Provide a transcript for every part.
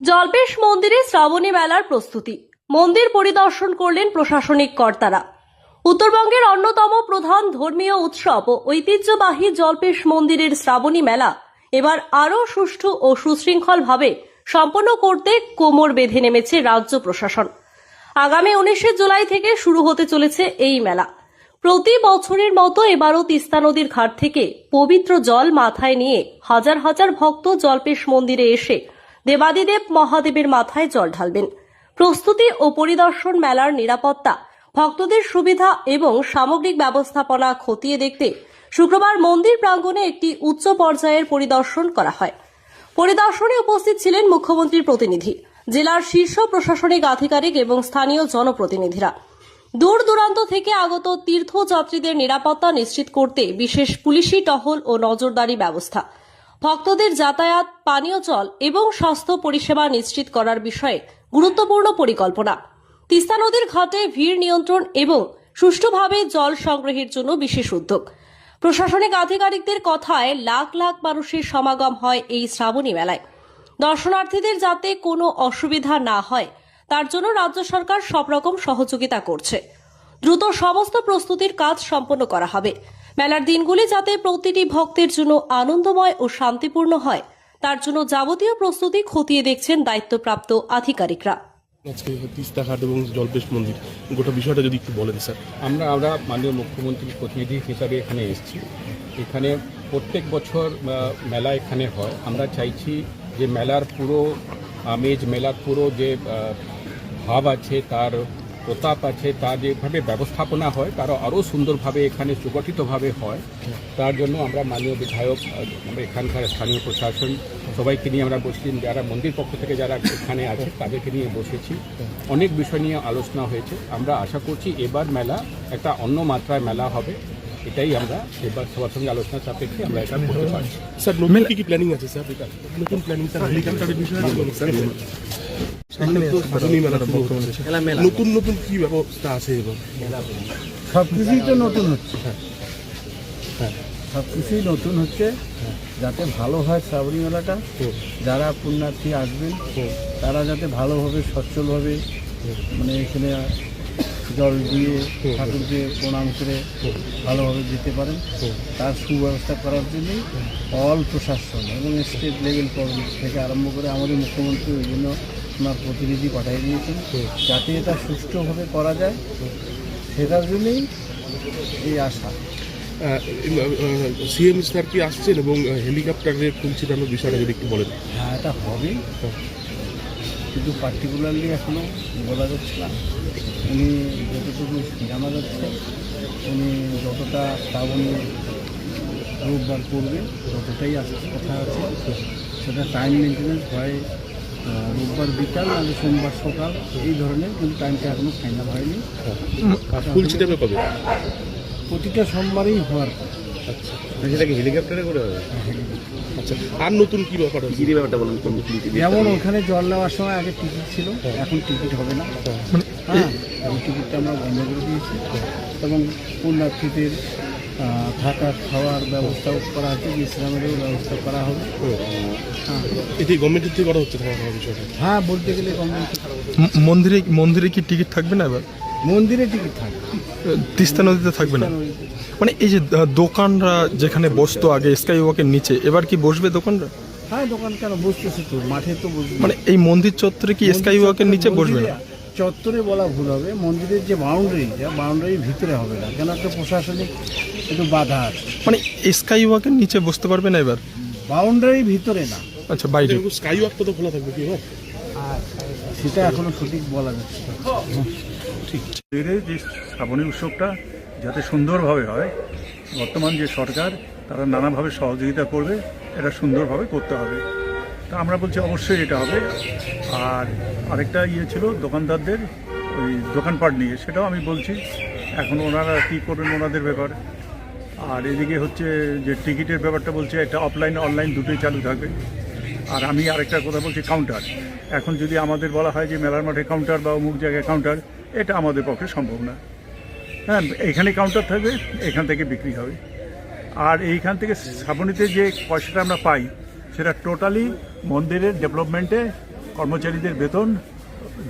জল্পেশ মন্দিরে শ্রাবণী মেলার প্রস্তুতি। মন্দির পরিদর্শন করলেন প্রশাসনিক কর্তারা। উত্তরবঙ্গের অন্যতম প্রধান ধর্মীয় উৎসব ও ঐতিহ্যবাহী জল্পেশ মন্দিরের শ্রাবণী মেলা এবার আরও সুষ্ঠু ও সুশৃঙ্খলভাবে সম্পন্ন করতে কোমর বেঁধে নেমেছে রাজ্য প্রশাসন। আগামী 19 জুলাই থেকে শুরু হতে চলেছে এই মেলা। প্রতি বছরের মতো এবারও তিস্তা নদীর ঘাট থেকে পবিত্র জল মাথায় নিয়ে হাজার হাজার ভক্ত জল্পেশ মন্দিরে এসে দেবাদিদেব মহাদেবের মাথায় জল ঢালবেন। প্রস্তুতি ও পরিদর্শন, মেলার নিরাপত্তা, ভক্তদের সুবিধা এবং সামগ্রিক ব্যবস্থাপনা খতিয়ে দেখতে শুক্রবার মন্দির প্রাঙ্গণে একটি উচ্চ পর্যায়ের পরিদর্শন করা হয়। পরিদর্শনে উপস্থিত ছিলেন মুখ্যমন্ত্রীর প্রতিনিধি, জেলার শীর্ষ প্রশাসনিক আধিকারিক এবং স্থানীয় জনপ্রতিনিধিরা। দূর দূরান্ত থেকে আগত তীর্থযাত্রীদের নিরাপত্তা নিশ্চিত করতে বিশেষ পুলিশি টহল ও নজরদারি ব্যবস্থা, ভক্তদের যাতায়াত, পানীয় জল এবং স্বাস্থ্য পরিষেবা নিশ্চিত করার বিষয়ে গুরুত্বপূর্ণ পরিকল্পনা, তিস্তা নদীর ঘাটে ভিড় নিয়ন্ত্রণ এবং সুষ্ঠুভাবে জল সংগ্রহের জন্য বিশেষ উদ্যোগ। প্রশাসনিক আধিকারিকদের কথায় লাখ লাখ মানুষের সমাগম হয় এই শ্রাবণী মেলায়। দর্শনার্থীদের যাতে কোনো অসুবিধা না হয় তার জন্য রাজ্য সরকার সব রকম সহযোগিতা করছে। দ্রুত সমস্ত প্রস্তুতির কাজ সম্পন্ন করা হবে। মেলার দিনগুলি যাতে প্রতিটি ভক্তের জন্য আনন্দময় ও শান্তিপূর্ণ হয় তার জন্য যাবতীয় প্রস্তুতি খতিয়ে দেখছেন দায়িত্বপ্রাপ্ত আধিকারিকরা। আজকে তিস্তা ঘাট এবং জল্পেশ মন্দির গোটা বিষয়টা যদি একটু বলেন স্যার। আমরা মাননীয় মুখ্যমন্ত্রীর প্রতিনিধি হিসাবে এখানে এসেছি। এখানে প্রত্যেক বছর মেলা এখানে হয়। আমরা চাইছি যে মেলার পুরো আমেজ, মেলার পুরো যে ভাব আছে, তার প্রতাপ আছে, তার যেভাবে ব্যবস্থাপনা হয় তারও আরও সুন্দরভাবে এখানে সুগঠিতভাবে হয়। তার জন্য আমরা মাননীয় বিধায়ক, আমরা এখানকার স্থানীয় প্রশাসন সবাইকে নিয়ে আমরা বসেছি, যারা মন্দির পক্ষ থেকে যারা এখানে আছে তাদেরকে নিয়ে বসেছি। অনেক বিষয় নিয়ে আলোচনা হয়েছে। আমরা আশা করছি এবার মেলা একটা অন্য মাত্রায় মেলা হবে। এটাই আমরা এবার সবার সঙ্গে আলোচনা সাপেক্ষে আমরা এটা করতে পারছি। স্যার নতুন কি প্ল্যানিং আছে স্যার? নতুন প্ল্যানিং স্যার, হেলিকপ্টারের বিষয়ে স্যার নতুন নতুন কি ব্যবস্থা আছে এবার? সব কিছুই তো নতুন হচ্ছে, সব কিছুই নতুন হচ্ছে যাতে ভালো হয় শ্রাবণী মেলাটা। যারা পুণ্যার্থী আসবেন তারা যাতে ভালোভাবে সচ্ছলভাবে মানে এখানে জল দিয়ে ঠাকুরকে প্রণাম করে ভালোভাবে যেতে পারেন, তার সুব্যবস্থা করার জন্যই অল প্রশাসন এবং স্টেট লেভেল থেকে আরম্ভ করে আমাদের মুখ্যমন্ত্রী ওই জন্য ওনার প্রতিনিধি পাঠিয়ে দিয়েছেন যাতে এটা সুষ্ঠুভাবে করা যায়। সেটার জন্যই এই আশা। সিএম স্যার কি আসছেন এবং হেলিকপ্টারের ফুল ছিটানোর বিষয়টা যদি একটু বলেন। হ্যাঁ, এটা হবে, কিন্তু পার্টিকুলারলি এখনও বলা যাচ্ছে না। উনি যতটুকু জানা যাচ্ছে উনি যতটা শ্রাবণী রোববার করবে ততটাই কথা আছে। সেটা টাইম মেনটেন্যান্স হয় রোববার বিকাল নাহলে সোমবার সকাল, এই ধরনের, কিন্তু টাইমটা এখনও ফাইনাল হয়নি। ফুল ছিটাবে কবে? প্রতিটা সোমবারেই হওয়ার। আচ্ছা, সেটাকে হেলিকপ্টারে করে হবে। আচ্ছা, আর নতুন কি ব্যাপার আছে? কি ব্যাপারটা বলুন। যেমন ওখানে জল নেওয়ার সময় আগে টিকিট ছিল, এখন টিকিট হবে না। হ্যাঁ, এই টিকিটটা আমরা বন্ধ করে দিয়েছি এবং পুণ্যার্থীদের থাকা খাওয়ার ব্যবস্থাও করা হচ্ছে, বিশ্রামেরও ব্যবস্থা করা হবে। হ্যাঁ, এটি গভর্নমেন্টের থেকে করা হচ্ছে থাকা খাওয়ার বিষয়টা? হ্যাঁ, বলতে গেলে গভর্নমেন্ট। মন্দিরে কি টিকিট থাকবে না এবার? মন্দিরে টিকিট থাকবে, তিস্তা নদীতে থাকবে না। মানে এই যে দোকানরা যেখানে বসতো আগে স্কাই ওয়াকের নিচে, এবার কি বসবে দোকানরা? হ্যাঁ, দোকান কেন বসতেছে তো, মাঠে তো বসবে। মানে এই মন্দির চত্বরে কি স্কাই ওয়াকের নিচে বসবে না? চত্বরে বলা ভুল হবে, মন্দিরের যে বাউন্ডারির ভিতরে হবে না, কেন একটা প্রশাসনিক একটু বাধা আছে। মানে স্কাই ওয়াকের নিচে বসতে পারবে না এবার? বাউন্ডারির ভিতরে না, আচ্ছা, বাইরে। স্কাই ওয়াকটা তো খোলা থাকবে কি এবার? সেটা এখনো সঠিক বলা যাচ্ছে না। ঠিক যে শ্রাবণী উৎসবটা যাতে সুন্দরভাবে হয়, বর্তমান যে সরকার তারা নানাভাবে সহযোগিতা করবে, এটা সুন্দরভাবে করতে হবে। তা আমরা বলছি অবশ্যই এটা হবে। আর আরেকটা ছিল দোকানদারদের ওই দোকানপাট নিয়ে, সেটাও আমি বলছি এখন ওনারা কী করবেন ওনাদের ব্যাপার। আর এদিকে হচ্ছে যে টিকিটের ব্যাপারটা বলছে, এটা অফলাইন অনলাইন দুটোই চালু থাকবে। আর আমি আরেকটা কথা বলছি, কাউন্টার। এখন যদি আমাদের বলা হয় যে মেলার মাঠে কাউন্টার বা অমুক জায়গায় কাউন্টার, এটা আমাদের পক্ষে সম্ভব না। হ্যাঁ, এখানে কাউন্টার থাকবে, এখান থেকে বিক্রি হবে। আর এইখান থেকে শ্রাবণীতে যে পয়সাটা আমরা পাই সেটা টোটালি মন্দিরের ডেভেলপমেন্টে কর্মচারীদের বেতন,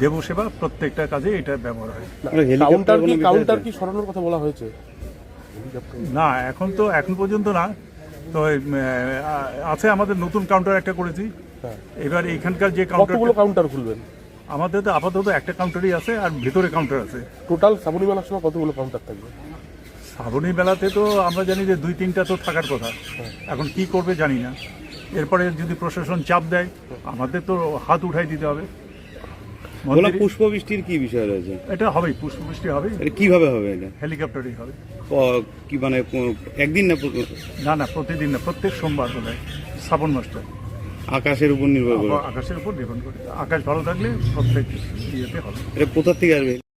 দেবসেবা প্রত্যেকটা কাজে এটা ব্যবহার হয়। কাউন্টার কি সরানোর কথা বলা হয়েছে? না, এখন পর্যন্ত না। তো আছে আমাদের নতুন কাউন্টার একটা করেছি। এবার এখানকার যে কাউন্টার খুলবেন? আমাদের তো আপাতত একটা কাউন্টারই আছে, আর ভেতরে কাউন্টার আছে। টোটাল শ্রাবণী মেলার সময় কতগুলো কাউন্টার থাকবে? শ্রাবণী মেলাতে তো আমরা জানি যে 2-3টা তো থাকার কথা। এখন কি করবে জানি না। এরপরে যদি প্রশাসন চাপ দেয়, আমাদের তো হাত উঠাই দিতে হবে। পুষ্প বৃষ্টির কি বিষয় রয়েছে? এটা হবেই, পুষ্পবৃষ্টি হবে। এটা কিভাবে হবে? এটা হেলিকপ্টারই হবে। কি মানে একদিন না না, প্রতিদিন না, প্রত্যেক সোমবার বোধ শ্রাবণ মাসটা। আকাশের উপর নির্ভর করে? আকাশের উপর ডিপেন্ড করে। আকাশ ভালো থাকলে প্রত্যেক ইয়েতে হবে। এটা কোথা থেকে আসবে?